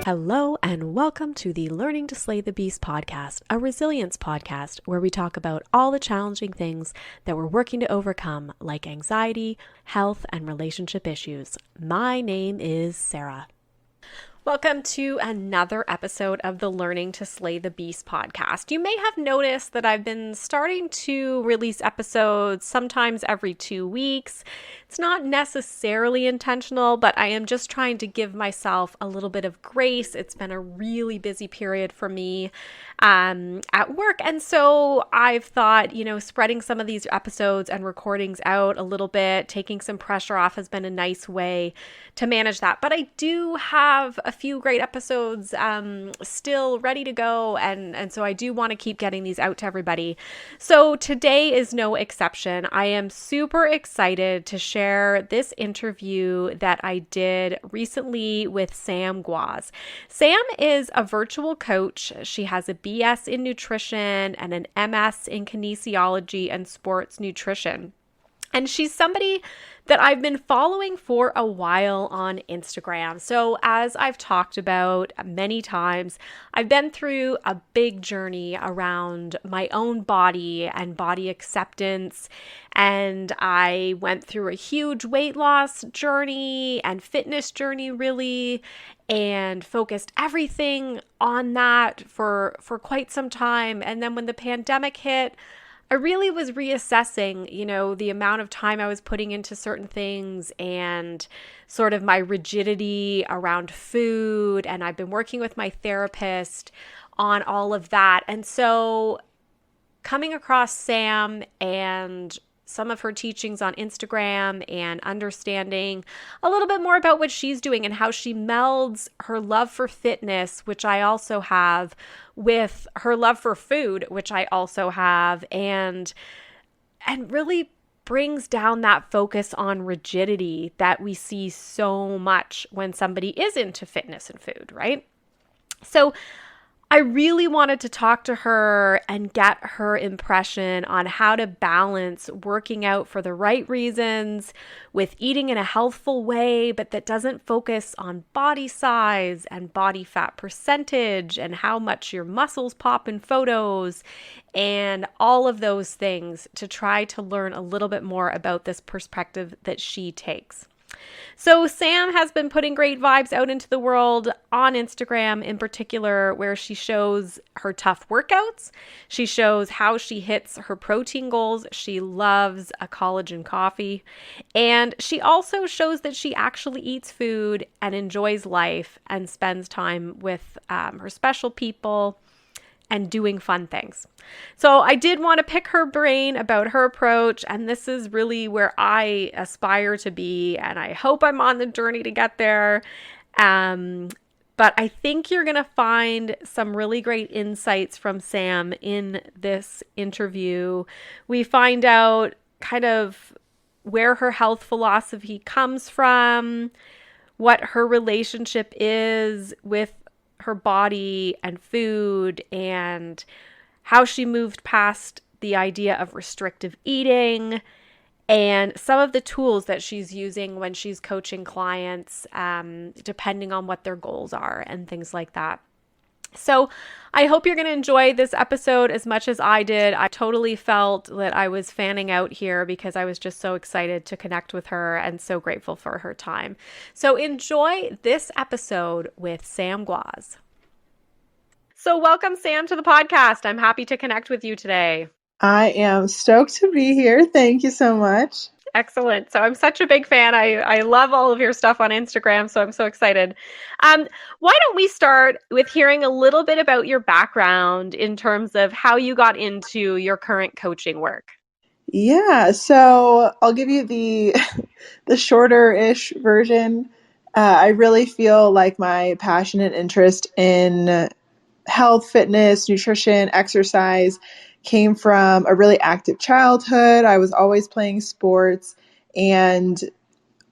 Hello and welcome to the Learning to Slay the Beast podcast, a resilience podcast where we talk about all the challenging things that we're working to overcome, like anxiety, health, and relationship issues. My name is Sarah. Welcome to another episode of the Learning to Slay the Beast podcast. You may have noticed that I've been starting to release episodes sometimes every 2 weeks. It's not necessarily intentional, but I am just trying to give myself a little bit of grace. It's been a really busy period for me at work. And so I've thought, spreading some of these episodes and recordings out a little bit, taking some pressure off has been a nice way to manage that. But I do have a few great episodes still ready to go. And so I do want to keep getting these out to everybody. So today is no exception. I am super excited to share this interview that I did recently with Sam Gwaz. Sam is a virtual coach. She has a BS in nutrition and an MS in kinesiology and sports nutrition. And she's somebody that I've been following for a while on Instagram. So as I've talked about many times, I've been through a big journey around my own body and body acceptance. And I went through a huge weight loss journey and fitness journey, really, and focused everything on that for quite some time. And then when the pandemic hit, I really was reassessing, the amount of time I was putting into certain things and sort of my rigidity around food. And I've been working with my therapist on all of that. And so coming across Sam and some of her teachings on Instagram and understanding a little bit more about what she's doing and how she melds her love for fitness, which I also have, with her love for food, which I also have, and really brings down that focus on rigidity that we see so much when somebody is into fitness and food, right? So I really wanted to talk to her and get her impression on how to balance working out for the right reasons with eating in a healthful way, but that doesn't focus on body size and body fat percentage and how much your muscles pop in photos and all of those things, to try to learn a little bit more about this perspective that she takes. So Sam has been putting great vibes out into the world on Instagram in particular, where she shows her tough workouts. She shows how she hits her protein goals. She loves a collagen coffee. And she also shows that she actually eats food and enjoys life and spends time with her special people and doing fun things. So I did want to pick her brain about her approach, and this is really where I aspire to be, and I hope I'm on the journey to get there. But I think you're going to find some really great insights from Sam in this interview. We find out kind of where her health philosophy comes from, what her relationship is with her body and food, and how she moved past the idea of restrictive eating, and some of the tools that she's using when she's coaching clients, depending on what their goals are and things like that. So I hope you're going to enjoy this episode as much as I did. I totally felt that I was fanning out here because I was just so excited to connect with her and so grateful for her time. So enjoy this episode with Sam Gwaz. So welcome, Sam, to the podcast. I'm happy to connect with you today. I am stoked to be here. Thank you so much. Excellent. So I'm such a big fan. I love all of your stuff on Instagram, so I'm so excited. Why don't we start with hearing a little bit about your background in terms of how you got into your current coaching work? Yeah, so I'll give you the shorter-ish version. I really feel like my passion and interest in health, fitness, nutrition, exercise came from a really active childhood. I was always playing sports and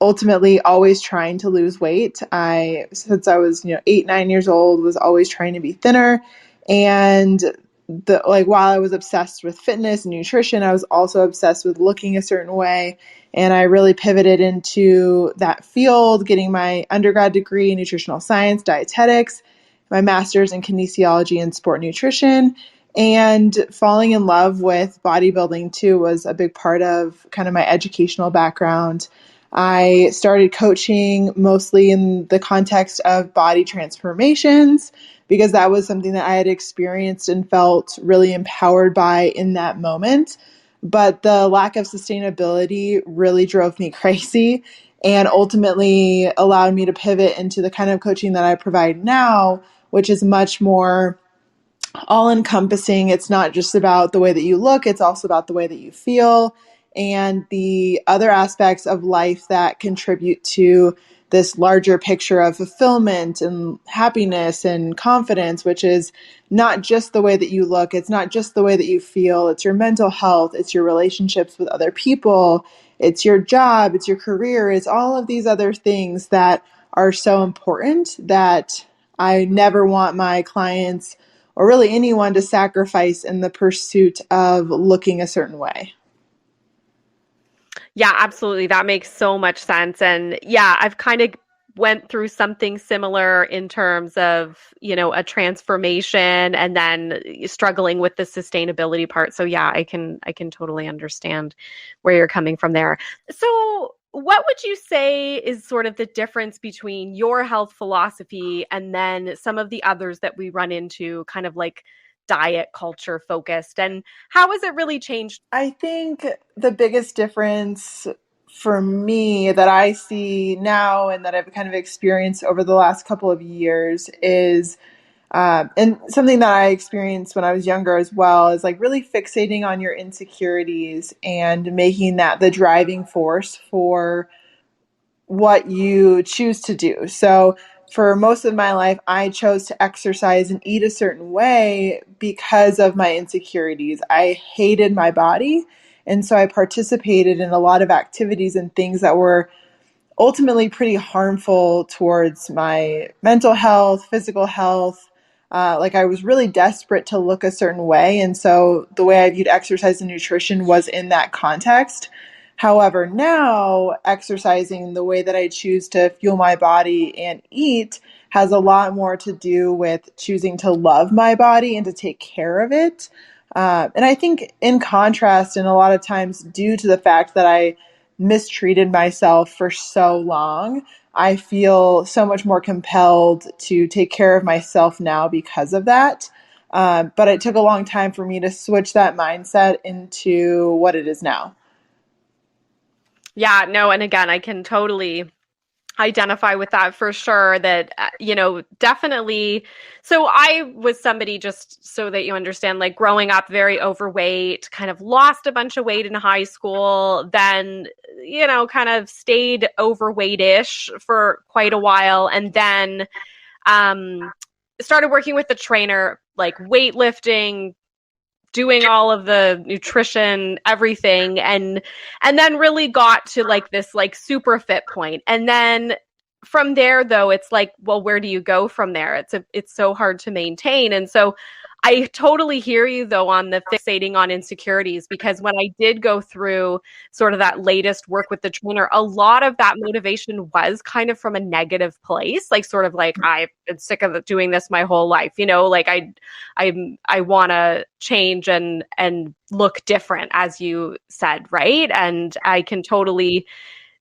ultimately always trying to lose weight. Since I was, 8, 9 years old, was always trying to be thinner. And while I was obsessed with fitness and nutrition, I was also obsessed with looking a certain way. And I really pivoted into that field, getting my undergrad degree in nutritional science, dietetics, my master's in kinesiology and sport nutrition. And falling in love with bodybuilding too was a big part of kind of my educational background. I started coaching mostly in the context of body transformations because that was something that I had experienced and felt really empowered by in that moment. But the lack of sustainability really drove me crazy and ultimately allowed me to pivot into the kind of coaching that I provide now, which is much more all encompassing. It's not just about the way that you look, it's also about the way that you feel and the other aspects of life that contribute to this larger picture of fulfillment and happiness and confidence, which is not just the way that you look, it's not just the way that you feel, it's your mental health, it's your relationships with other people, it's your job, it's your career, it's all of these other things that are so important that I never want my clients or really anyone to sacrifice in the pursuit of looking a certain way. Yeah, absolutely. That makes so much sense. And yeah, I've kind of went through something similar in terms of, a transformation and then struggling with the sustainability part. So yeah, I can totally understand where you're coming from there. So what would you say is sort of the difference between your health philosophy and then some of the others that we run into, kind of like diet culture focused, and how has it really changed? I think the biggest difference for me that I see now and that I've kind of experienced over the last couple of years is, and something that I experienced when I was younger as well, is like really fixating on your insecurities and making that the driving force for what you choose to do. So for most of my life, I chose to exercise and eat a certain way because of my insecurities. I hated my body. And so I participated in a lot of activities and things that were ultimately pretty harmful towards my mental health, physical health. Like I was really desperate to look a certain way. And so the way I viewed exercise and nutrition was in that context. However, now exercising the way that I choose to fuel my body and eat has a lot more to do with choosing to love my body and to take care of it. And I think, in contrast, and a lot of times due to the fact that I mistreated myself for so long, I feel so much more compelled to take care of myself now because of that. But it took a long time for me to switch that mindset into what it is now. Yeah, no, and again, I can totally identify with that for sure. That, definitely. So I was somebody, just so that you understand, like growing up very overweight, kind of lost a bunch of weight in high school, then, kind of stayed overweightish for quite a while. And then um, started working with the trainer, like weightlifting, doing all of the nutrition, everything, and then really got to like this like super fit point. And then from there though, it's like, well, where do you go from there? It's so hard to maintain. And so I totally hear you though on the fixating on insecurities, because when I did go through sort of that latest work with the trainer, a lot of that motivation was kind of from a negative place, like sort of like, I've been sick of doing this my whole life, like I want to change and look different, as you said, right? And I can totally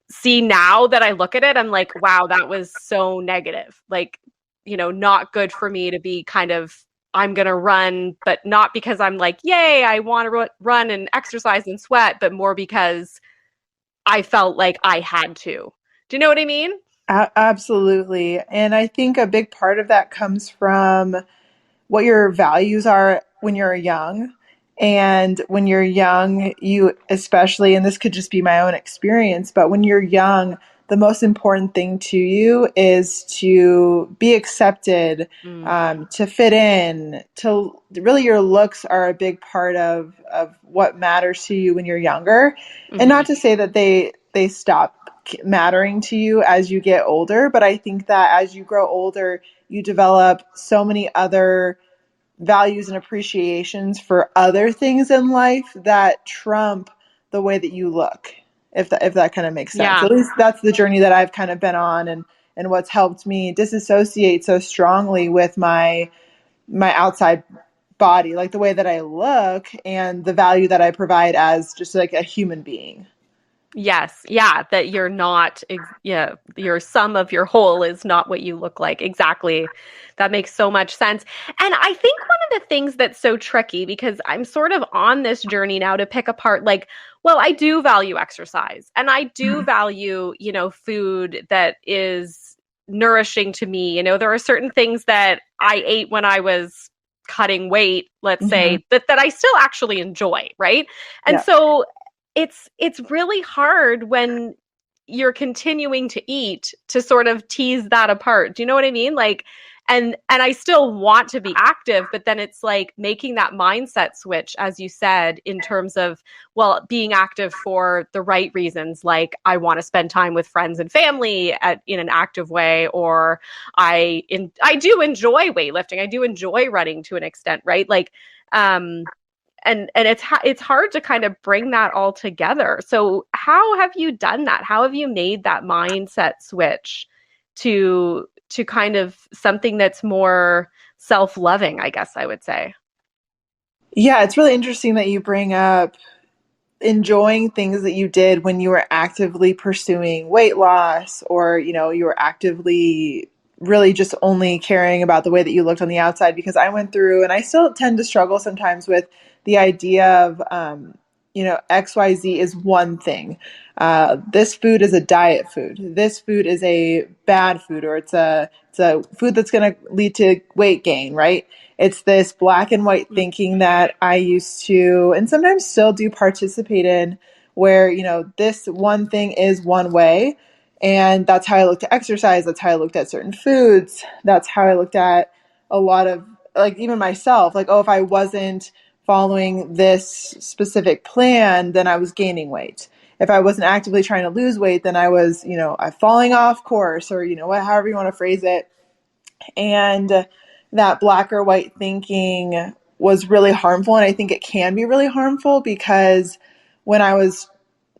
see now that I look at it, I'm like, wow, that was so negative. Like, not good for me to be kind of, I'm going to run, but not because I'm like, yay, I want to run and exercise and sweat, but more because I felt like I had to. Do you know what I mean? Absolutely. And I think a big part of that comes from what your values are when you're young. And when you're young, you especially, and this could just be my own experience, but when you're young, the most important thing to you is to be accepted, Mm. to fit in, to really your looks are a big part of what matters to you when you're younger. And Mm-hmm. not to say that they stop mattering to you as you get older, but I think that as you grow older, you develop so many other values and appreciations for other things in life that trump the way that you look, if that kind of makes sense. Yeah. At least that's the journey that I've kind of been on, and what's helped me disassociate so strongly with my outside body, like the way that I look and the value that I provide as just like a human being. Yes, yeah, that you're not, yeah, your sum of your whole is not what you look like. Exactly. That makes so much sense. And I think one of the things that's so tricky, because I'm sort of on this journey now to pick apart, like, well, I do value exercise and I do value, food that is nourishing to me. There are certain things that I ate when I was cutting weight, let's Mm-hmm. say, that I still actually enjoy, right? And Yeah. so it's really hard when you're continuing to eat to sort of tease that apart. Do you know what I mean? Like, and I still want to be active, but then it's like making that mindset switch, as you said, in terms of, well, being active for the right reasons, like I want to spend time with friends and family in an active way, or I do enjoy weightlifting, I do enjoy running to an extent, right? Like, um, and it's hard to kind of bring that all together. So how have you done that? How have you made that mindset switch to kind of something that's more self-loving, I guess I would say? Yeah, it's really interesting that you bring up enjoying things that you did when you were actively pursuing weight loss, or you were actively really just only caring about the way that you looked on the outside. Because I went through, and I still tend to struggle sometimes with the idea of XYZ is one thing. This food is a diet food, this food is a bad food, or it's a food that's going to lead to weight gain, right? It's this black and white thinking that I used to, and sometimes still do, participate in, where, this one thing is one way. And that's how I looked at exercise. That's how I looked at certain foods. That's how I looked at a lot of, like, even myself. Like, oh, if I wasn't following this specific plan, then I was gaining weight. If I wasn't actively trying to lose weight, then I was, falling off course, or, however you want to phrase it. And that black or white thinking was really harmful. And I think it can be really harmful, because when I was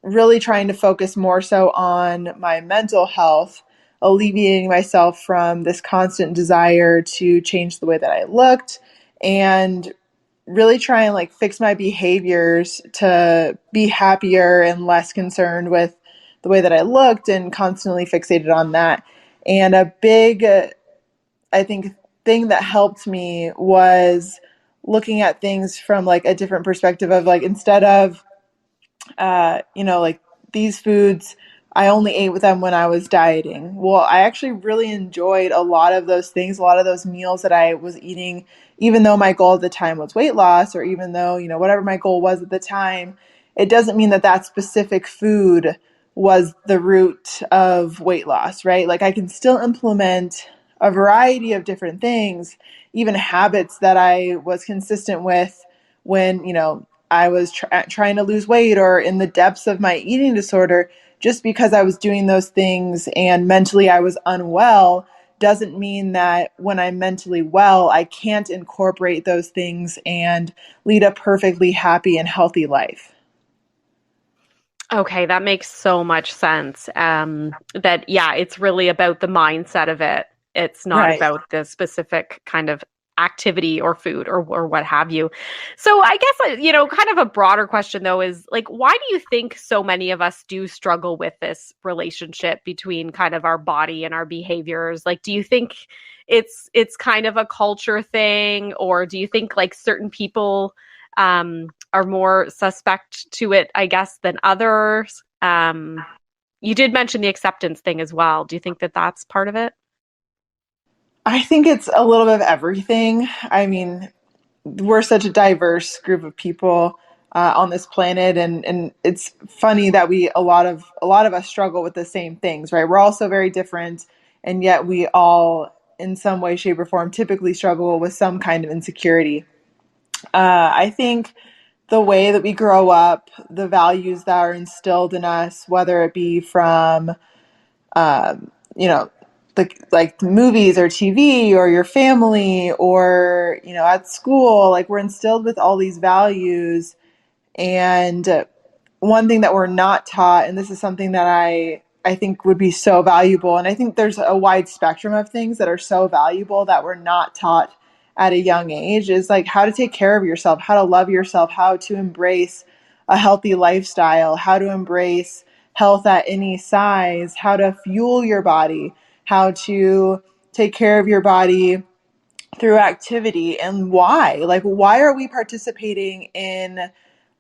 really trying to focus more so on my mental health, alleviating myself from this constant desire to change the way that I looked, and really try and like fix my behaviors to be happier and less concerned with the way that I looked, and constantly fixated on that. And a big, I think, thing that helped me was looking at things from like a different perspective of, like, instead of like, these foods, I only ate with them when I was dieting. Well, I actually really enjoyed a lot of those things, a lot of those meals that I was eating, even though my goal at the time was weight loss, or even though, whatever my goal was at the time, it doesn't mean that that specific food was the root of weight loss, right? Like, I can still implement a variety of different things, even habits that I was consistent with when, I was trying to lose weight, or in the depths of my eating disorder. Just because I was doing those things and mentally I was unwell doesn't mean that when I'm mentally well, I can't incorporate those things and lead a perfectly happy and healthy life. Okay, that makes so much sense. That, yeah, it's really about the mindset of it. It's not Right. about the specific kind of activity or food or what have you. So I guess, kind of a broader question though is like, why do you think so many of us do struggle with this relationship between kind of our body and our behaviors? Like, do you think it's kind of a culture thing, or do you think like certain people are more suspect to it, I guess, than others? You did mention the acceptance thing as well. Do you think that that's part of it? I think it's a little bit of everything. I mean, we're such a diverse group of people on this planet, and it's funny that a lot of us struggle with the same things, right? We're all so very different, and yet we all, in some way, shape, or form, typically struggle with some kind of insecurity. I think the way that we grow up, the values that are instilled in us, whether it be from, you know, like movies or TV or your family or, at school, like we're instilled with all these values. And one thing that we're not taught, and this is something that I think would be so valuable, and I think there's a wide spectrum of things that are so valuable that we're not taught at a young age, is like how to take care of yourself, how to love yourself, how to embrace a healthy lifestyle, how to embrace health at any size, how to fuel your body, how to take care of your body through activity, and why. Like, why are we participating in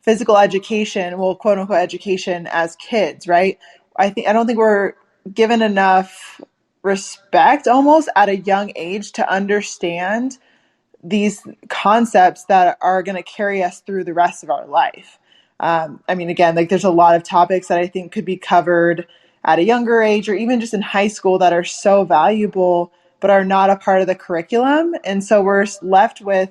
physical education, well, quote unquote education, as kids, right? I don't think we're given enough respect almost at a young age to understand these concepts that are going to carry us through the rest of our life. I mean, again, like there's a lot of topics that I think could be covered at a younger age or even just in high school that are so valuable but are not a part of the curriculum. And so we're left with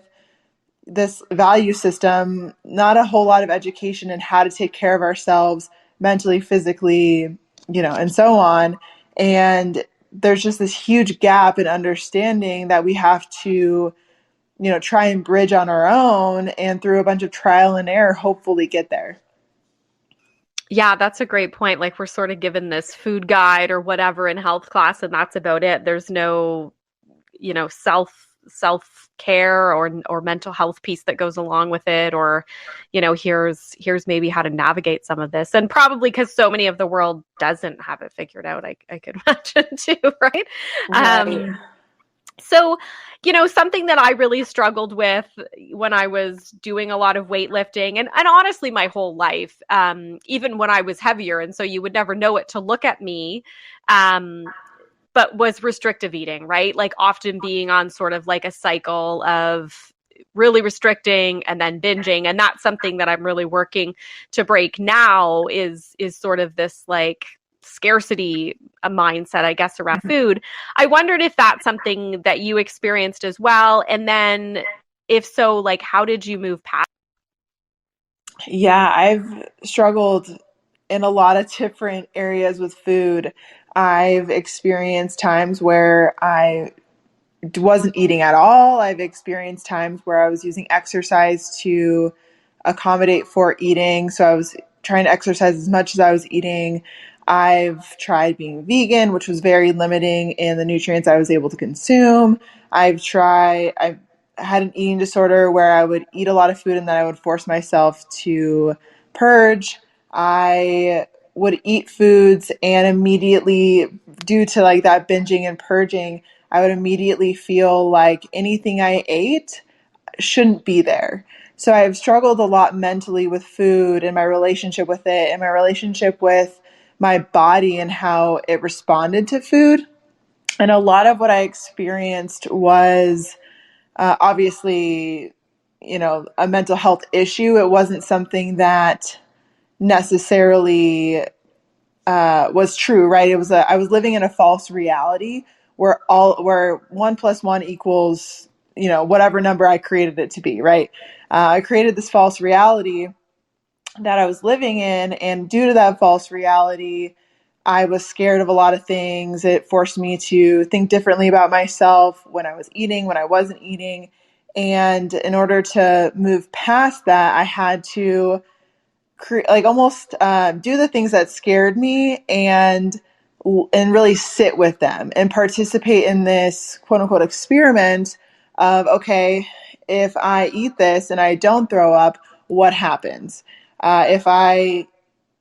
this value system, not a whole lot of education in how to take care of ourselves mentally, physically, and so on. And there's just this huge gap in understanding that we have to, try and bridge on our own, and through a bunch of trial and error, hopefully get there. Yeah, that's a great point. Like we're sort of given this food guide or whatever in health class, and that's about it. There's no, self care or mental health piece that goes along with it, or here's maybe how to navigate some of this. And probably because so many of the world doesn't have it figured out, I could imagine too, right? Right. So, something that I really struggled with when I was doing a lot of weightlifting, and honestly my whole life, even when I was heavier, and so you would never know it to look at me, but was restrictive eating, right? Like often being on sort of like a cycle of really restricting and then binging. And that's something that I'm really working to break now, is sort of this like scarcity mindset, I guess, around food. I wondered if that's something that you experienced as well. And then if so, like how did you move past? Yeah, I've struggled in a lot of different areas with food. I've experienced times where I wasn't eating at all. I've experienced times where I was using exercise to accommodate for eating. So I was trying to exercise as much as I was eating. I've tried being vegan, which was very limiting in the nutrients I was able to consume. I've had an eating disorder where I would eat a lot of food and then I would force myself to purge. I would eat foods and immediately, due to like that binging and purging, I would immediately feel like anything I ate shouldn't be there. So I've struggled a lot mentally with food and my relationship with it and my relationship with my body and how it responded to food. And a lot of what I experienced was obviously, a mental health issue. It wasn't something that necessarily was true, right? I was living in a false reality where 1 plus 1 equals, whatever number I created it to be, right? I created this false reality that I was living in, and due to that false reality, I was scared of a lot of things. It forced me to think differently about myself when I was eating, when I wasn't eating. And in order to move past that, I had to like almost do the things that scared me and really sit with them and participate in this quote unquote experiment of, okay, if I eat this and I don't throw up, what happens? If I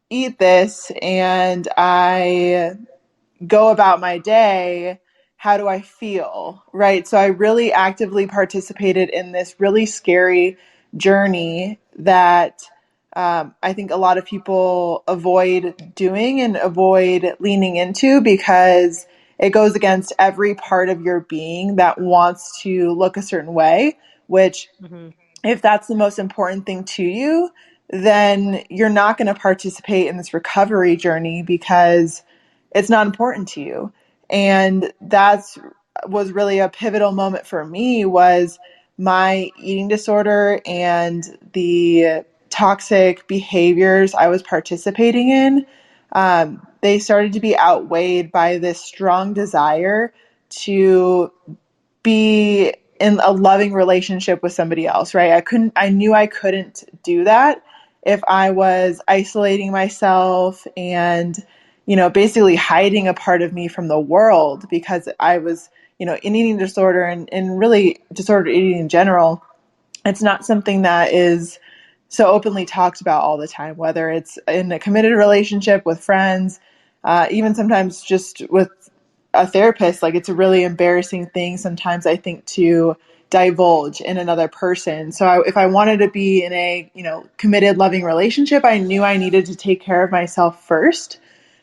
eat this and I go about my day, how do I feel? Right. So I really actively participated in this really scary journey that I think a lot of people avoid doing and avoid leaning into because it goes against every part of your being that wants to look a certain way, which Mhm. if that's the most important thing to you, then you're not going to participate in this recovery journey because it's not important to you. And that's was really a pivotal moment for me, was my eating disorder and the toxic behaviors I was participating in they started to be outweighed by this strong desire to be in a loving relationship with somebody else, right? I knew I couldn't do that if I was isolating myself and, basically hiding a part of me from the world because I was, in eating disorder and really disordered eating in general. It's not something that is so openly talked about all the time, whether it's in a committed relationship with friends, even sometimes just with a therapist. Like, it's a really embarrassing thing sometimes, I think, to divulge in another person. So if I wanted to be in a, committed, loving relationship, I knew I needed to take care of myself first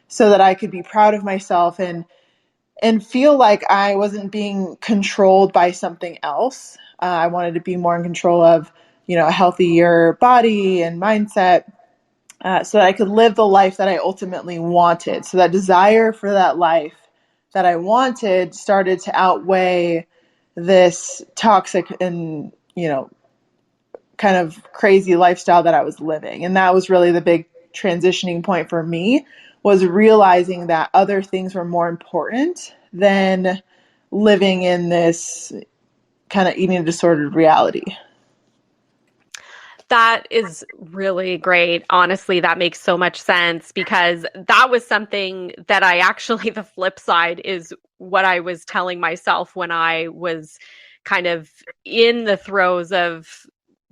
so that I could be proud of myself and feel like I wasn't being controlled by something else. I wanted to be more in control of, a healthier body and mindset, so that I could live the life that I ultimately wanted. So that desire for that life that I wanted started to outweigh this toxic and, kind of crazy lifestyle that I was living. And that was really the big transitioning point for me, was realizing that other things were more important than living in this kind of eating disordered reality. That is really great. Honestly, that makes so much sense because that was something that I actually, the flip side is what I was telling myself when I was kind of in the throes of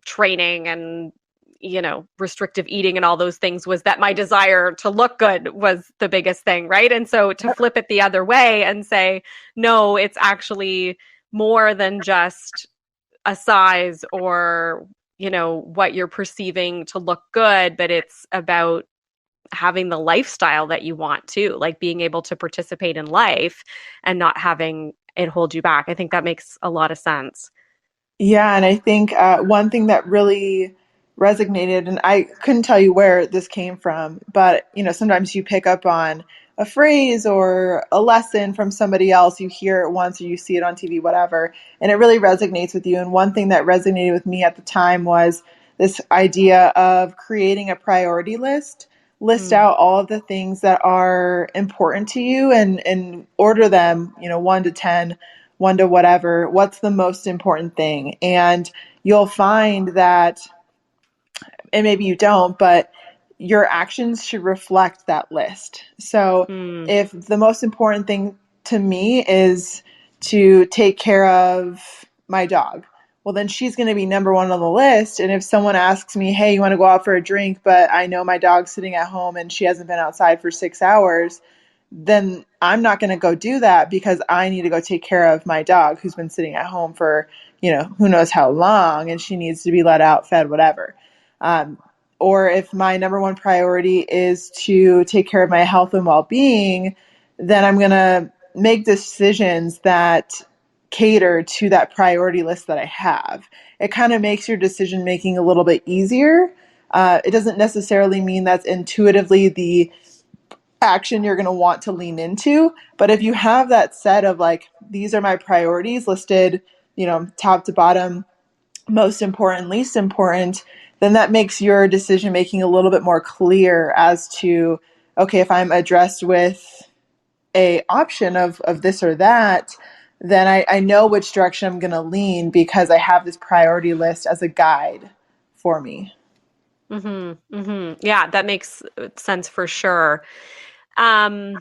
training and, restrictive eating and all those things, was that my desire to look good was the biggest thing, right? And so to flip it the other way and say, no, it's actually more than just a size or what you're perceiving to look good, but it's about having the lifestyle that you want too, like being able to participate in life and not having it hold you back. I think that makes a lot of sense. Yeah, and I think one thing that really resonated, and I couldn't tell you where this came from, but sometimes you pick up on a phrase or a lesson from somebody else. You hear it once or you see it on TV, whatever, and it really resonates with you. And one thing that resonated with me at the time was this idea of creating a priority list. List Mm. out all of the things that are important to you and order them, 1 to 10, one to whatever, what's the most important thing. And you'll find that, and maybe you don't, but your actions should reflect that list. So Mm. if the most important thing to me is to take care of my dog, well, then she's going to be number one on the list. And if someone asks me, hey, you want to go out for a drink, but I know my dog's sitting at home and she hasn't been outside for 6 hours, then I'm not going to go do that because I need to go take care of my dog who's been sitting at home for, who knows how long, and she needs to be let out, fed, whatever. Um, or if my number one priority is to take care of my health and well-being, then I'm going to make decisions that cater to that priority list that I have. It kind of makes your decision making a little bit easier. It doesn't necessarily mean that's intuitively the action you're going to want to lean into. But if you have that set of like, these are my priorities listed, top to bottom, most important, least important, then that makes your decision making a little bit more clear as to, okay, if I'm addressed with a option of this or that, then I know which direction I'm going to lean because I have this priority list as a guide for me. Mm-hmm. Mm-hmm. Yeah, that makes sense for sure. Um,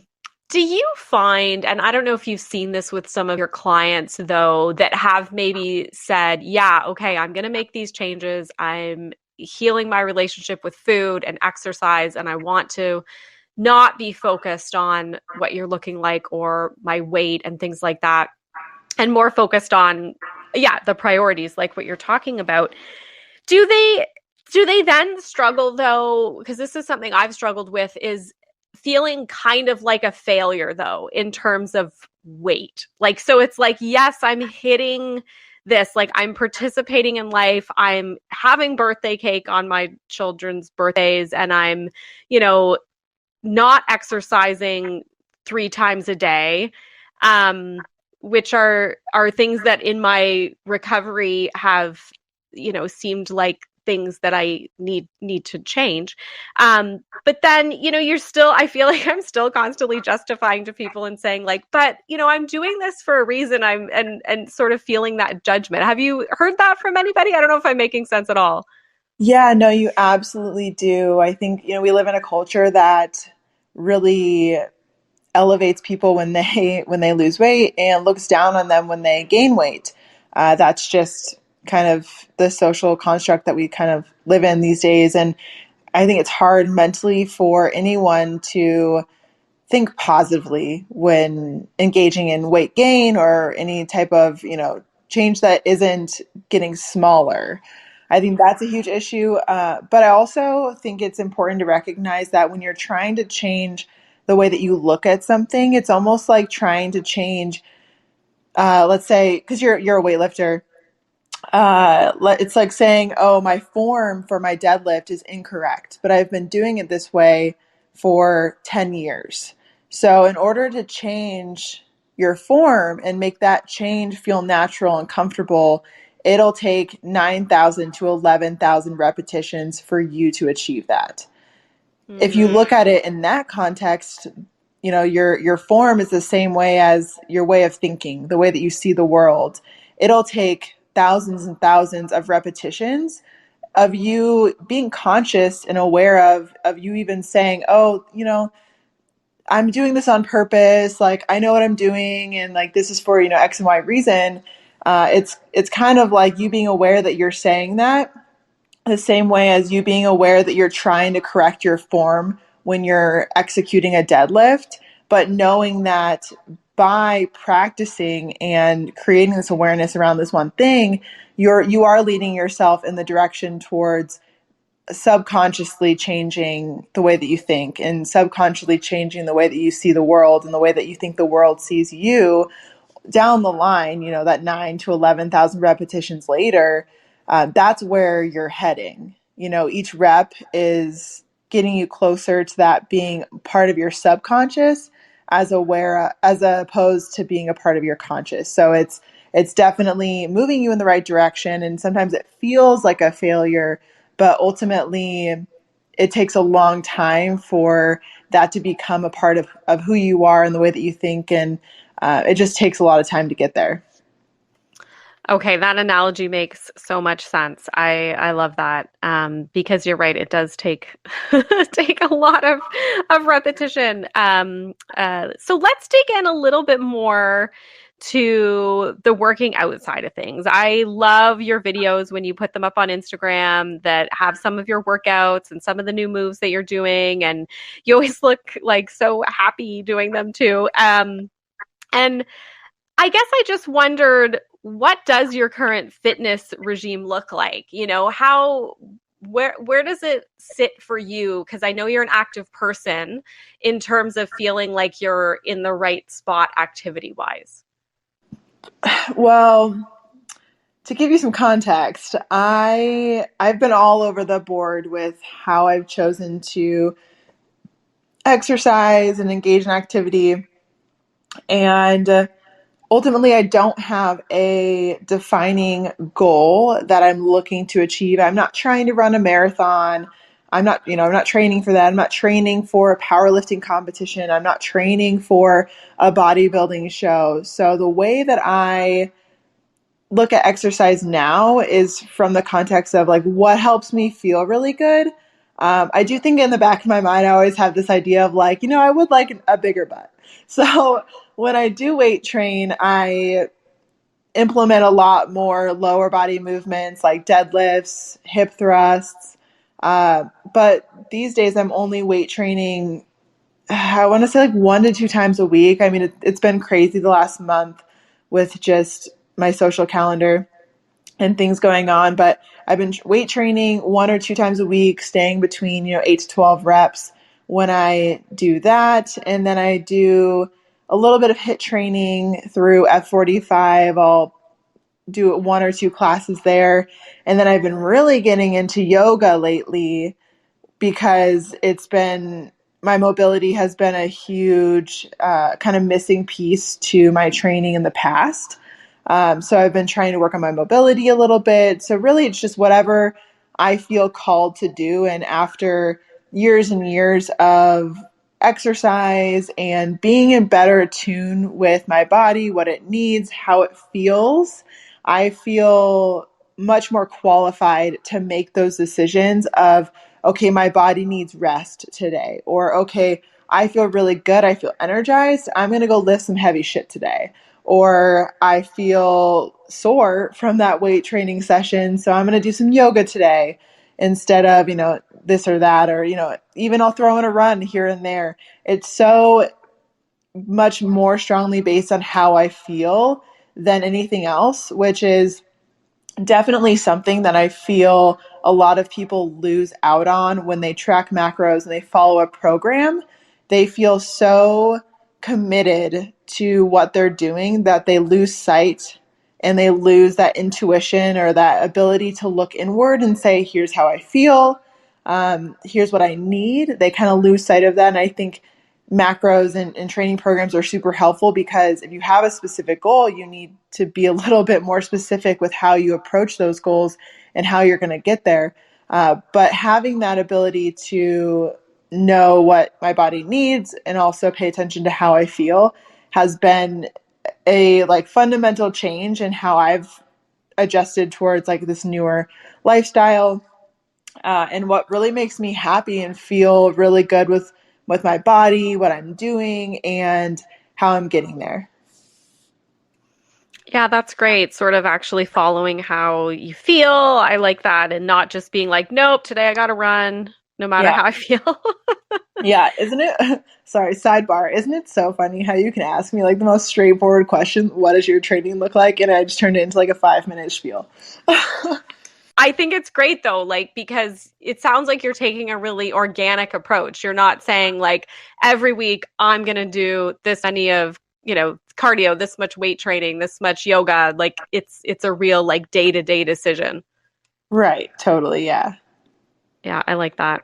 do you find, and I don't know if you've seen this with some of your clients though, that have maybe said, yeah, okay, I'm going to make these changes. I'm healing my relationship with food and exercise, and I want to not be focused on what you're looking like or my weight and things like that, and more focused on, yeah, the priorities, like what you're talking about. Do they then struggle though? Because this is something I've struggled with, is feeling kind of like a failure though, in terms of weight. Like, so it's like, yes, I'm hitting this, like I'm participating in life. I'm having birthday cake on my children's birthdays and I'm, you know, not exercising 3 times a day. Which are things that in my recovery have, seemed like things that I need to change. But then, you're still, I feel like I'm still constantly justifying to people and saying like, but I'm doing this for a reason. And sort of feeling that judgment. Have you heard that from anybody? I don't know if I'm making sense at all. Yeah, no, you absolutely do. I think, we live in a culture that really elevates people when they lose weight and looks down on them when they gain weight. That's just kind of the social construct that we kind of live in these days. And I think it's hard mentally for anyone to think positively when engaging in weight gain or any type of, change that isn't getting smaller. I think that's a huge issue. But I also think it's important to recognize that when you're trying to change the way that you look at something, it's almost like trying to change, let's say, because you're a weightlifter, it's like saying, oh, my form for my deadlift is incorrect, but I've been doing it this way for 10 years. So in order to change your form and make that change feel natural and comfortable, it'll take 9,000 to 11,000 repetitions for you to achieve that. If you Mm-hmm. look at it in that context, your form is the same way as your way of thinking, the way that you see the world. It'll take thousands and thousands of repetitions of you being conscious and aware of you even saying, oh, I'm doing this on purpose, like I know what I'm doing, and like this is for X and Y reason. It's kind of like you being aware that you're saying that, the same way as you being aware that you're trying to correct your form when you're executing a deadlift, but knowing that by practicing and creating this awareness around this one thing, you are leading yourself in the direction towards subconsciously changing the way that you think and subconsciously changing the way that you see the world and the way that you think the world sees you down the line, that 9 to 11,000 repetitions later, that's where you're heading. Each rep is getting you closer to that being part of your subconscious as opposed to being a part of your conscious. So it's definitely moving you in the right direction. And sometimes it feels like a failure, but ultimately it takes a long time for that to become a part of who you are and the way that you think. And it just takes a lot of time to get there. Okay, that analogy makes so much sense. I love that because you're right. It does take take a lot of repetition. So let's dig in a little bit more to the working out side of things. I love your videos when you put them up on Instagram that have some of your workouts and some of the new moves that you're doing, and you always look like so happy doing them too. And I guess I just wondered, what does your current fitness regime look like? How where does it sit for you? Because I know you're an active person in terms of feeling like you're in the right spot activity wise. Well, to give you some context, I've been all over the board with how I've chosen to exercise and engage in activity. And ultimately, I don't have a defining goal that I'm looking to achieve. I'm not trying to run a marathon. I'm not training for that. I'm not training for a powerlifting competition. I'm not training for a bodybuilding show. So the way that I look at exercise now is from the context of like what helps me feel really good. I do think in the back of my mind, I always have this idea of like, I would like a bigger butt. So when I do weight train, I implement a lot more lower body movements like deadlifts, hip thrusts. But these days, I'm only weight training, I want to say like 1 to 2 times a week. I mean, it's been crazy the last month with just my social calendar and things going on, but I've been weight training 1 or 2 times a week, staying between, 8 to 12 reps when I do that. And then I do a little bit of HIIT training through F45. I'll do 1 or 2 classes there. And then I've been really getting into yoga lately because my mobility has been a huge kind of missing piece to my training in the past. So I've been trying to work on my mobility a little bit. So really it's just whatever I feel called to do. And after years and years of exercise and being in better tune with my body, what it needs, how it feels, I feel much more qualified to make those decisions of, okay, my body needs rest today, or okay, I feel really good, I feel energized, I'm going to go lift some heavy shit today. Or I feel sore from that weight training session, so I'm going to do some yoga today instead of, this or that, or, even I'll throw in a run here and there. It's so much more strongly based on how I feel than anything else, which is definitely something that I feel a lot of people lose out on when they track macros and they follow a program. They feel so committed to what they're doing that they lose sight and they lose that intuition or that ability to look inward and say, here's how I feel, here's what I need. They kind of lose sight of that. And I think macros and training programs are super helpful because if you have a specific goal, you need to be a little bit more specific with how you approach those goals and how you're going to get there. But having that ability to know what my body needs and also pay attention to how I feel has been a fundamental change in how I've adjusted towards this newer lifestyle, and what really makes me happy and feel really good with my body, what I'm doing, and how I'm getting there. Yeah, that's great. Sort of actually following how you feel. I like that. And not just being like, nope, today I gotta run, no matter Yeah. how I feel. Yeah, isn't it? Sorry, sidebar. Isn't it so funny how you can ask me the most straightforward question, what does your training look like? And I just turned it into a 5-minute spiel. I think it's great though, because it sounds like you're taking a really organic approach. You're not saying every week I'm gonna do this many of, cardio, this much weight training, this much yoga. It's a real day-to-day decision. Right, totally, yeah. Yeah, I like that.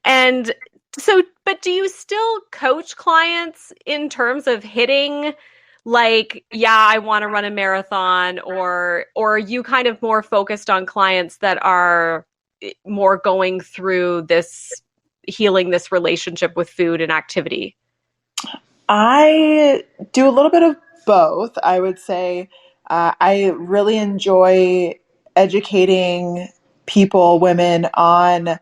And so, but do you still coach clients in terms of hitting yeah, I want to run a marathon, or are you kind of more focused on clients that are more going through this healing this relationship with food and activity? I do a little bit of both. I would say I really enjoy educating people, women, on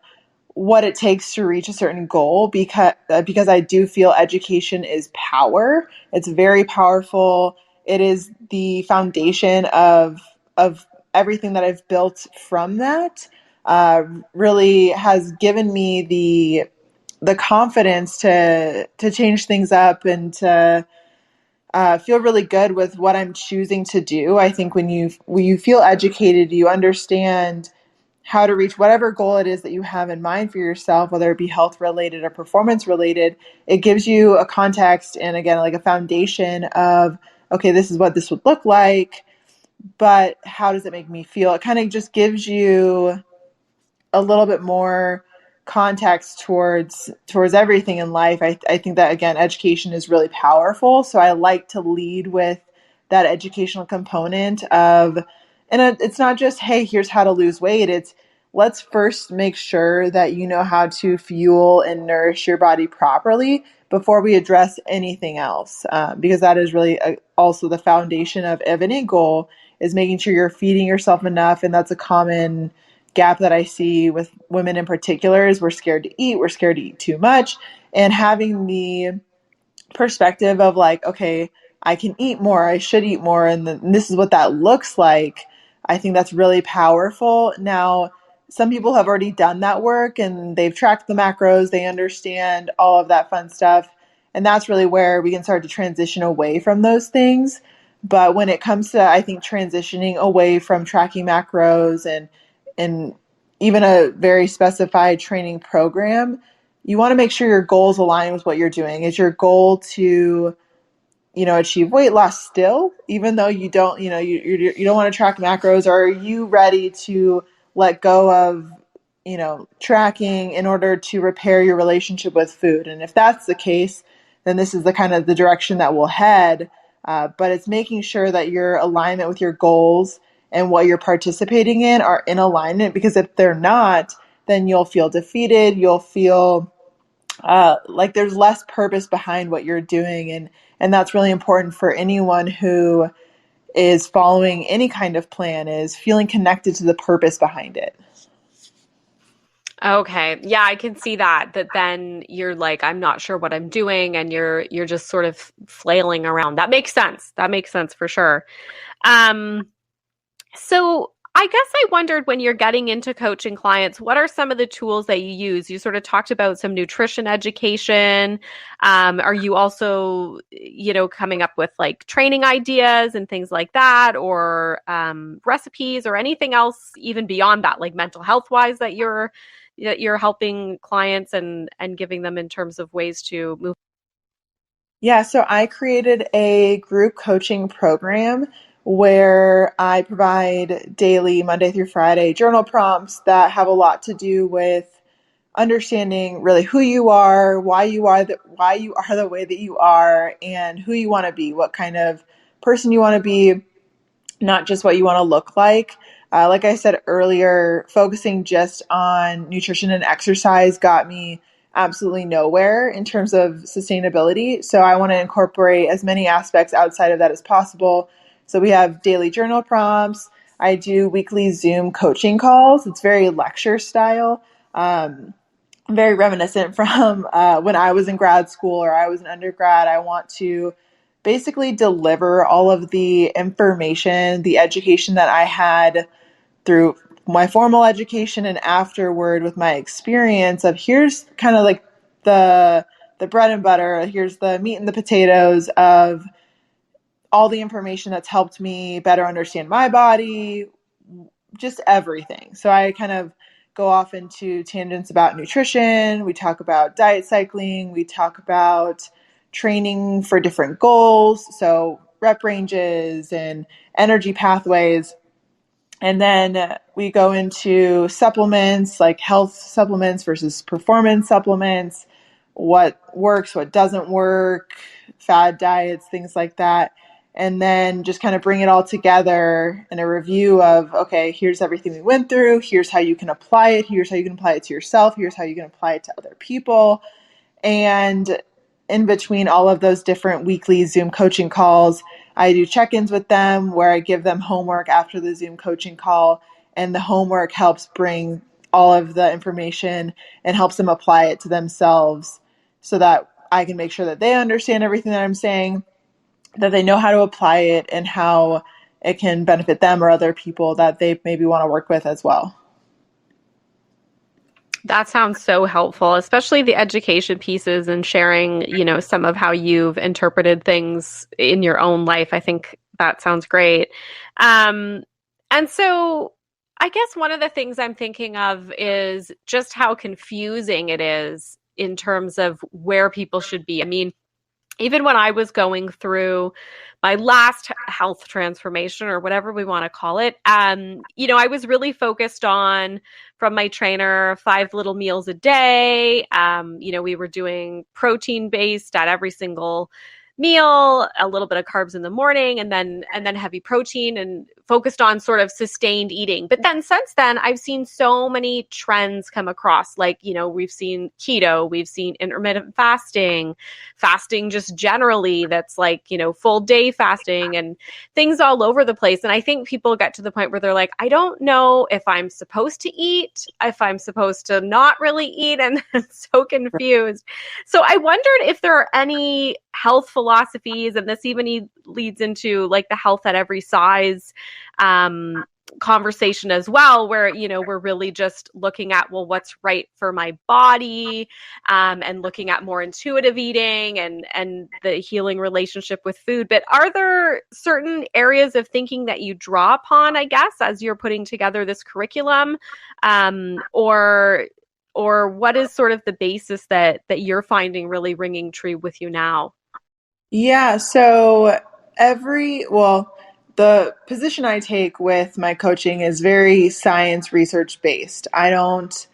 what it takes to reach a certain goal because I do feel education is power. It's very powerful. It is the foundation of everything that I've built from that. Really has given me the confidence to change things up and to feel really good with what I'm choosing to do. I think when you feel educated, you understand how to reach whatever goal it is that you have in mind for yourself, whether it be health related or performance related. It gives you a context and again a foundation of, okay, this is what this would look like, but how does it make me feel? It kind of just gives you a little bit more context towards everything in life. I think that again education is really powerful, so I like to lead with that educational component of, and it's not just, hey, here's how to lose weight. It's, let's first make sure that you know how to fuel and nourish your body properly before we address anything else, because that is really also the foundation of any goal, is making sure you're feeding yourself enough. And that's a common gap that I see with women in particular, is we're scared to eat, we're scared to eat too much, and having the perspective of okay, I can eat more, I should eat more, and this is what that looks like. I think that's really powerful. Now, some people have already done that work and they've tracked the macros, they understand all of that fun stuff, and that's really where we can start to transition away from those things. But when it comes to, I think, transitioning away from tracking macros and even a very specified training program, you want to make sure your goals align with what you're doing. Is your goal to, achieve weight loss still, even though you don't, you don't want to track macros? Or are you ready to let go of, tracking in order to repair your relationship with food? And if that's the case, then this is the kind of the direction that we'll head. But it's making sure that your alignment with your goals and what you're participating in are in alignment, because if they're not, then you'll feel defeated. You'll feel like there's less purpose behind what you're doing. And that's really important for anyone who is following any kind of plan, is feeling connected to the purpose behind it. Okay. Yeah, I can see that. That then you're like, I'm not sure what I'm doing, and you're just sort of flailing around. That makes sense. That makes sense for sure. Um, So I guess I wondered, when you're getting into coaching clients, what are some of the tools that you use? You sort of talked about some nutrition education. Are you also, coming up with like training ideas and things like that, or recipes, or anything else even beyond that, like mental health wise, that you're helping clients and giving them in terms of ways to move? Yeah, so I created a group coaching program where I provide daily, Monday through Friday, journal prompts that have a lot to do with understanding really who you are, why you are the way that you are, and who you want to be, what kind of person you want to be, not just what you want to look like. Like I said earlier, focusing just on nutrition and exercise got me absolutely nowhere in terms of sustainability. So I want to incorporate as many aspects outside of that as possible. So we have daily journal prompts. I do weekly Zoom coaching calls. It's very lecture style. Very reminiscent from when I was in grad school or I was an undergrad. I want to basically deliver all of the information, the education that I had through my formal education and afterward with my experience of, here's kind of like the bread and butter, here's the meat and the potatoes of all the information that's helped me better understand my body, just everything. So I kind of go off into tangents about nutrition. We talk about diet cycling. We talk about training for different goals. So rep ranges and energy pathways. And then we go into supplements, like health supplements versus performance supplements, what works, what doesn't work, fad diets, things like that. And then just kind of bring it all together in a review of, okay, here's everything we went through. Here's how you can apply it. Here's how you can apply it to yourself. Here's how you can apply it to other people. And in between all of those different weekly Zoom coaching calls, I do check-ins with them where I give them homework after the Zoom coaching call, and the homework helps bring all of the information and helps them apply it to themselves so that I can make sure that they understand everything that I'm saying, that they know how to apply it and how it can benefit them or other people that they maybe want to work with as well. That sounds so helpful, especially the education pieces and sharing, some of how you've interpreted things in your own life. I think that sounds great. Um, and so I guess one of the things I'm thinking of is just how confusing it is in terms of where people should be. I mean, even when I was going through my last health transformation, or whatever we want to call it, I was really focused on, from my trainer, 5 little meals a day. We were doing protein based at every single meal, a little bit of carbs in the morning, and then heavy protein, and focused on sort of sustained eating. But then since then, I've seen so many trends come across. Like, we've seen keto, we've seen intermittent fasting just generally, that's like, full day fasting, and things all over the place. And I think people get to the point where they're like, I don't know if I'm supposed to eat, if I'm supposed to not really eat, and so confused. So I wondered if there are any health philosophies, and this even leads into like the health at every size conversation as well, where we're really just looking at, well, what's right for my body, and looking at more intuitive eating and the healing relationship with food. But are there certain areas of thinking that you draw upon, I guess, as you're putting together this curriculum, or what is sort of the basis that you're finding really ringing true with you now? Yeah, so the position I take with my coaching is very science research based. I don't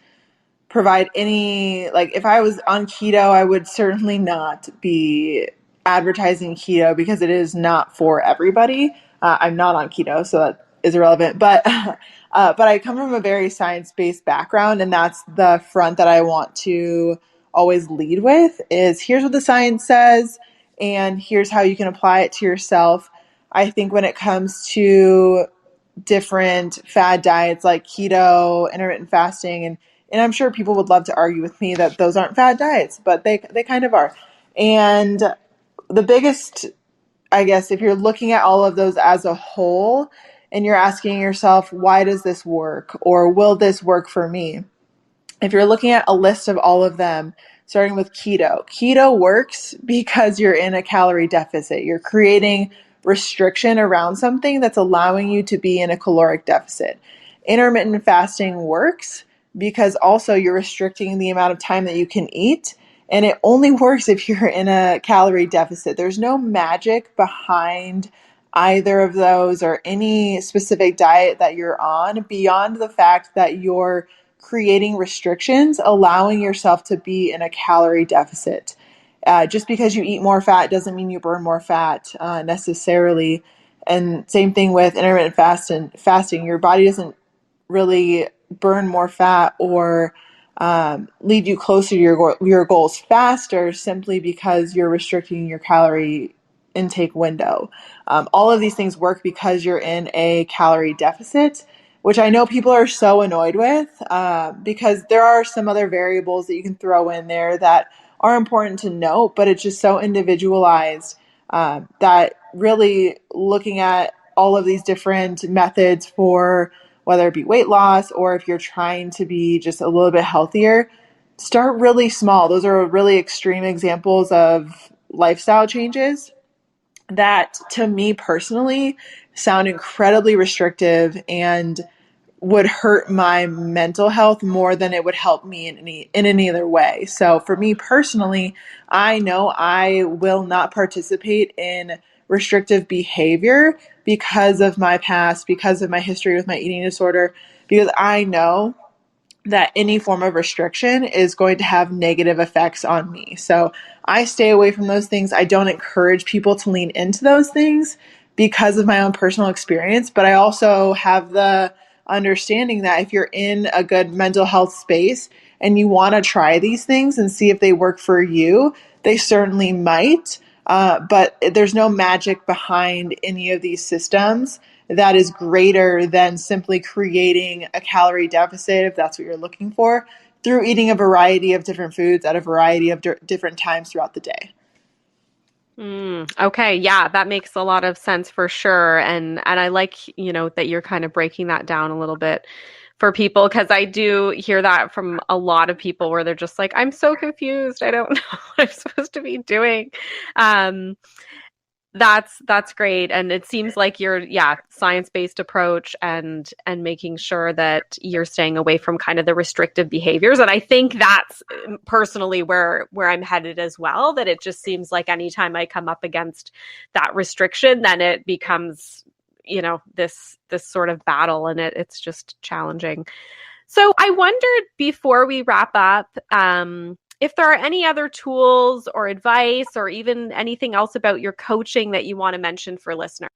provide any, like, if I was on keto, I would certainly not be advertising keto because it is not for everybody. I'm not on keto, so that is irrelevant. But I come from a very science-based background, and that's the front that I want to always lead with is here's what the science says, and here's how you can apply it to yourself. I think when it comes to different fad diets like keto, intermittent fasting, and I'm sure people would love to argue with me that those aren't fad diets, but they kind of are. And the biggest, I guess, if you're looking at all of those as a whole and you're asking yourself, why does this work? Or will this work for me? If you're looking at a list of all of them, starting with keto works because you're in a calorie deficit. You're creating restriction around something that's allowing you to be in a caloric deficit. Intermittent fasting works because also you're restricting the amount of time that you can eat. And it only works if you're in a calorie deficit. There's no magic behind either of those or any specific diet that you're on beyond the fact that you're creating restrictions, allowing yourself to be in a calorie deficit. Just because you eat more fat doesn't mean you burn more fat necessarily. And same thing with intermittent fasting. Your body doesn't really burn more fat or lead you closer to your goals faster simply because you're restricting your calorie intake window. All of these things work because you're in a calorie deficit, which I know people are so annoyed with because there are some other variables that you can throw in there that are important to note, but it's just so individualized that really looking at all of these different methods for whether it be weight loss or if you're trying to be just a little bit healthier, start really small. Those are really extreme examples of lifestyle changes that to me personally sound incredibly restrictive and would hurt my mental health more than it would help me in any other way. So for me personally, I know I will not participate in restrictive behavior because of my past, because of my history with my eating disorder, because I know that any form of restriction is going to have negative effects on me. So I stay away from those things. I don't encourage people to lean into those things because of my own personal experience, but I also have the understanding that if you're in a good mental health space and you want to try these things and see if they work for you, they certainly might. But there's no magic behind any of these systems that is greater than simply creating a calorie deficit, if that's what you're looking for, through eating a variety of different foods at a variety of different times throughout the day. Okay, yeah, that makes a lot of sense for sure. And I like, that you're kind of breaking that down a little bit for people because I do hear that from a lot of people where they're just like, I'm so confused. I don't know what I'm supposed to be doing. Um, that's great. And it seems like you're, yeah, science-based approach and making sure that you're staying away from kind of the restrictive behaviors. And I think that's personally where I'm headed as well, that it just seems like anytime I come up against that restriction, then it becomes, this sort of battle and it's just challenging. So I wondered before we wrap up, if there are any other tools or advice or even anything else about your coaching that you want to mention for listeners.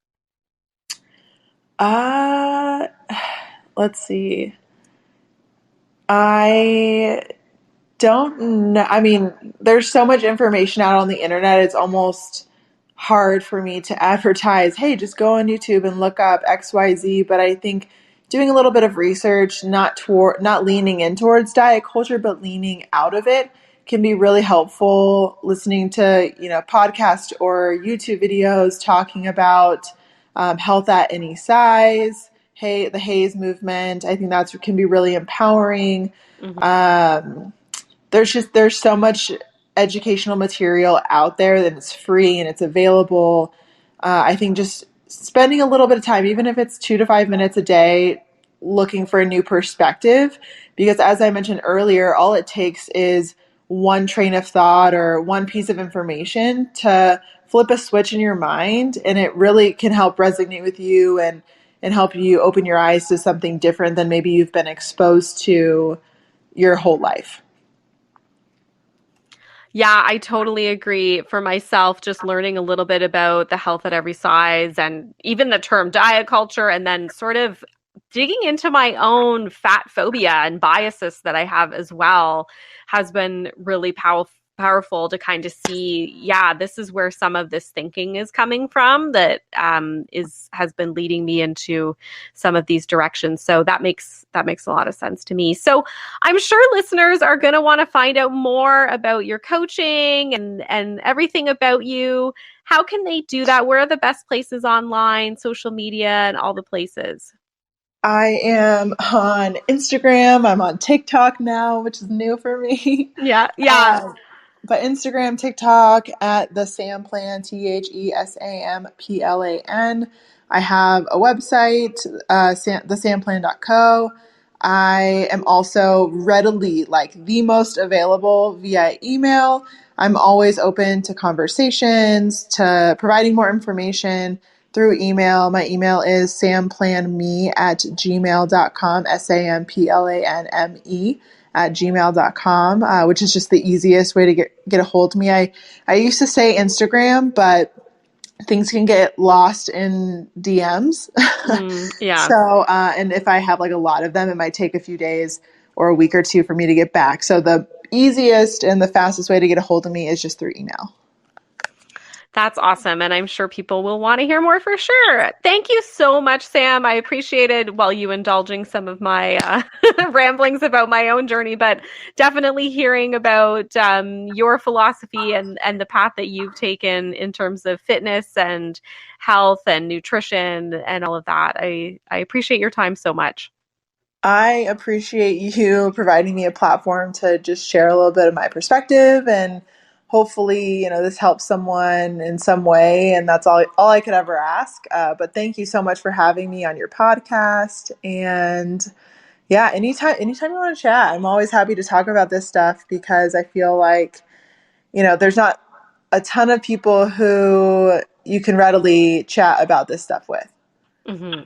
Uh, let's see. I don't know. I mean, there's so much information out on the internet. It's almost hard for me to advertise, hey, just go on YouTube and look up XYZ. But I think doing a little bit of research, not leaning in towards diet culture, but leaning out of it can be really helpful. Listening to, podcast or YouTube videos talking about health at any size. Hey, the Haze movement. I think that's can be really empowering. Mm-hmm. There's so much educational material out there that it's free and it's available. I think just spending a little bit of time, even if it's 2 to 5 minutes a day, looking for a new perspective, because as I mentioned earlier, all it takes is one train of thought or one piece of information to flip a switch in your mind, and it really can help resonate with you and help you open your eyes to something different than maybe you've been exposed to your whole life. Yeah, I totally agree. For myself, just learning a little bit about the health at every size and even the term diet culture, and then sort of digging into my own fat phobia and biases that I have as well has been really powerful to kind of see, yeah, this is where some of this thinking is coming from that is has been leading me into some of these directions. So that makes a lot of sense to me. So I'm sure listeners are going to want to find out more about your coaching and everything about you. How can they do that? Where are the best places online, social media, and all the places? I am on Instagram. I'm on TikTok now, which is new for me. Yeah, yeah. Uh, but Instagram, TikTok at the Sam Plan, TheSamplan. I have a website, thesamplan.co. I am also readily, like the most available via email. I'm always open to conversations, to providing more information through email. My email is samplanme@gmail.com, SAMPLANME at gmail.com, which is just the easiest way to get a hold of me. I used to say Instagram, but things can get lost in DMs. Yeah. And if I have like a lot of them, it might take a few days or a week or two for me to get back. So the easiest and the fastest way to get a hold of me is just through email. That's awesome. And I'm sure people will want to hear more for sure. Thank you so much, Sam. I appreciated, well, you indulging some of my ramblings about my own journey, but definitely hearing about your philosophy and the path that you've taken in terms of fitness and health and nutrition and all of that. I appreciate your time so much. I appreciate you providing me a platform to just share a little bit of my perspective, and hopefully, this helps someone in some way. And that's all I could ever ask. But thank you so much for having me on your podcast. And yeah, anytime you want to chat, I'm always happy to talk about this stuff because I feel like, there's not a ton of people who you can readily chat about this stuff with.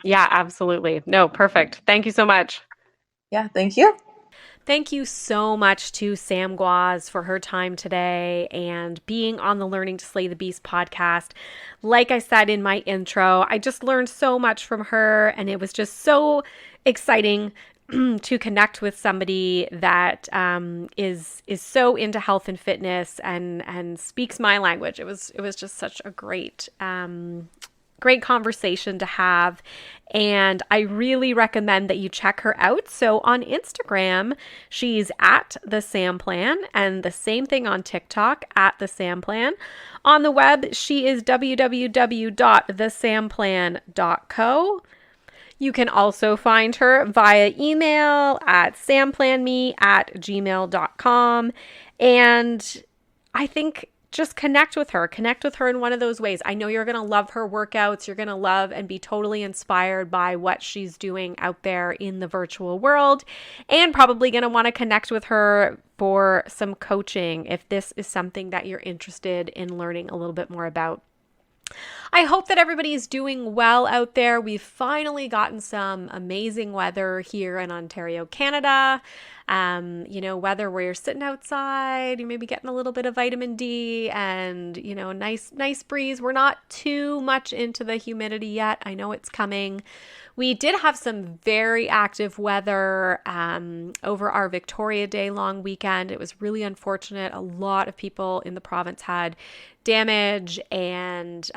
Yeah, absolutely. No, perfect. Thank you so much. Yeah, thank you. Thank you so much to Sam Gwaz for her time today and being on the Learning to Slay the Beast podcast. Like I said in my intro, I just learned so much from her, and it was just so exciting to connect with somebody that is so into health and fitness and speaks my language. It was just such a great conversation to have. And I really recommend that you check her out. So on Instagram, she's at the Sam Plan, and the same thing on TikTok at the Sam Plan. On the web, she is www.thesamplan.co. You can also find her via email at samplanme@gmail.com. And I think just connect with her in one of those ways. I know you're going to love her workouts. You're going to love and be totally inspired by what she's doing out there in the virtual world, and probably going to want to connect with her for some coaching if this is something that you're interested in learning a little bit more about. I hope that everybody is doing well out there. We've finally gotten some amazing weather here in Ontario, Canada. Weather where you're sitting outside, you may be getting a little bit of vitamin D and, nice breeze. We're not too much into the humidity yet. I know it's coming. We did have some very active weather over our Victoria Day long weekend. It was really unfortunate. A lot of people in the province had damage and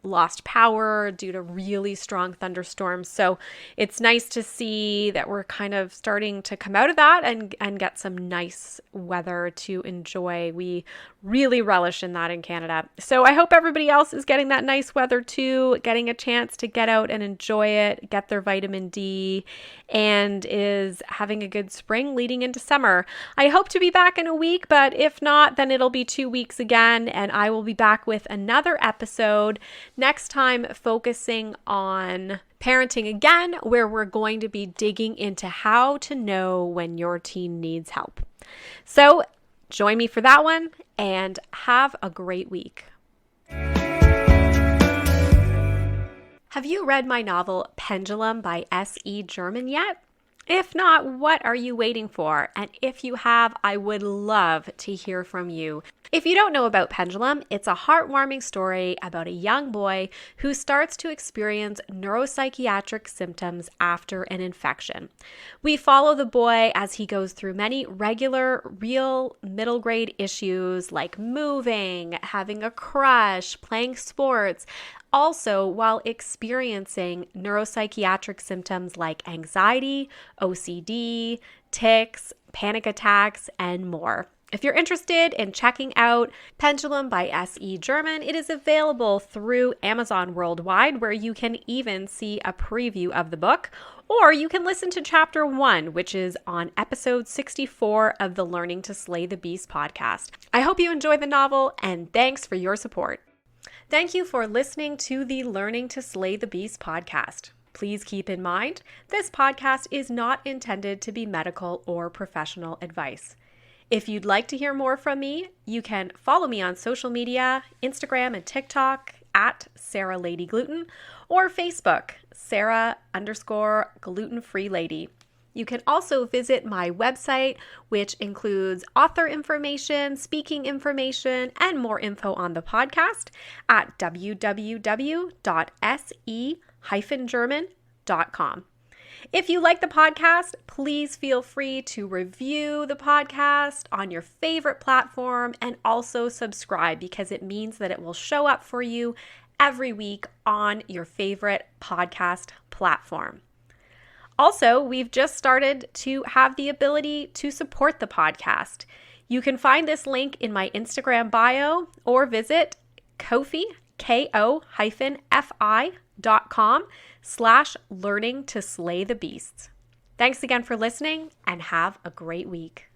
lost power due to really strong thunderstorms. So it's nice to see that we're kind of starting to come out of that and get some nice weather to enjoy. We really relish in that in Canada. So I hope everybody else is getting that nice weather too, getting a chance to get out and enjoy it, get their vitamin D, and is having a good spring leading into summer. I hope to be back in a week, but if not, then it'll be 2 weeks again, and I will be back with another episode next time focusing on parenting again, where we're going to be digging into how to know when your teen needs help. So join me for that one and have a great week. Have you read my novel Pendulum by S.E. German yet? If not, what are you waiting for? And if you have, I would love to hear from you. If you don't know about Pendulum, it's a heartwarming story about a young boy who starts to experience neuropsychiatric symptoms after an infection. We follow the boy as he goes through many regular, real middle grade issues like moving, having a crush, playing sports, also while experiencing neuropsychiatric symptoms like anxiety, OCD, tics, panic attacks, and more. If you're interested in checking out Pendulum by S.E. German, it is available through Amazon worldwide, where you can even see a preview of the book, or you can listen to chapter 1, which is on episode 64 of the Learning to Slay the Beast podcast. I hope you enjoy the novel, and thanks for your support. Thank you for listening to the Learning to Slay the Beast podcast. Please keep in mind, this podcast is not intended to be medical or professional advice. If you'd like to hear more from me, you can follow me on social media, Instagram and TikTok at Sarah Lady Gluten, or Facebook, Sarah_gluten-free lady. You can also visit my website, which includes author information, speaking information, and more info on the podcast at www.se-german.com. If you like the podcast, please feel free to review the podcast on your favorite platform and also subscribe, because it means that it will show up for you every week on your favorite podcast platform. Also, we've just started to have the ability to support the podcast. You can find this link in my Instagram bio or visit Ko-fi, ko-fi.com/learning to slay the beasts. Thanks again for listening, and have a great week.